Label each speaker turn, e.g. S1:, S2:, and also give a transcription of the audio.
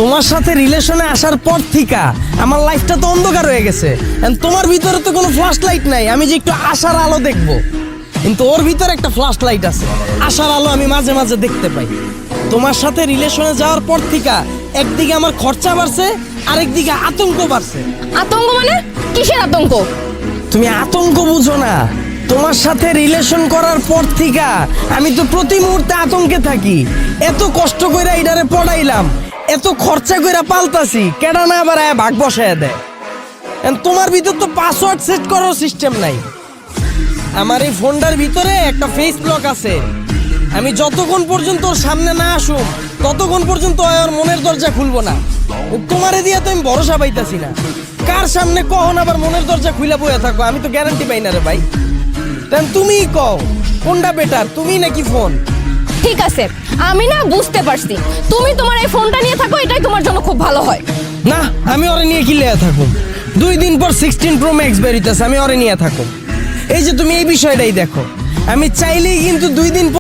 S1: তোমার সাথে রিলেশনে আসার পর থেকে আমার লাইফটা তো অন্ধকার হয়ে গেছে। তোমার ভিতরে তো কোনো ফ্ল্যাশ লাইট নাই, আমি যে একটু আশার আলো দেখবো, কিন্তু ওর ভিতরে একটা ফ্ল্যাশ লাইট আছে, আশার আলো আমি মাঝে মাঝে দেখতে পাই। তোমার সাথে রিলেশনে যাওয়ার পর থেকে একদিকে আমার খরচা বাড়ছে, আরেকদিকে আতঙ্ক বাড়ছে।
S2: আতঙ্ক মানে? কিসের আতঙ্ক?
S1: তুমি আতঙ্ক বুঝো না? তোমার সাথে রিলেশন করার পর থেকে আমি তো প্রতি মুহূর্তে আতঙ্কে থাকি। এত কষ্ট কইরা এটারে পড়াইলাম, এত খরচা কইরা পাল্টাছি, কেডা না আবার ভাগ বসায় দেয়। তোমার ভিতর তো পাসওয়ার্ড সেট করার সিস্টেম নাই। আমার এই ফোনটার ভিতরে একটা ফেস ব্লক আছে, আমি যতক্ষণ পর্যন্ত ওর সামনে না আসুম ততক্ষণ পর্যন্ত ওর মনের দরজা খুলবো না। তোমারে দিয়ে তো আমি ভরসা পাইতাছি না, কার সামনে কখন আবার মনের দরজা খুলে বয়ে থাকবো আমি তো গ্যারান্টি পাই না রে ভাই। তুমিই কও কোনটা বেটার, তুমি নাকি ফোন?
S2: ঠিক আছে, আমি না বুঝতে পারছি, তুমি তোমার এই ফোনটা নিয়ে থাকো, এটাই তোমার জন্য খুব ভালো হয়।
S1: না, আমি ওরে নিয়ে কি লেয়া থাকুম? 2 দিন পর 16 Pro Max বেরিতেছে, আমি ওরে নিয়ে থাকুম। এই যে তুমি এই বিষয়টাই দেখো, আমি চাইলেই কিন্তু 2 দিন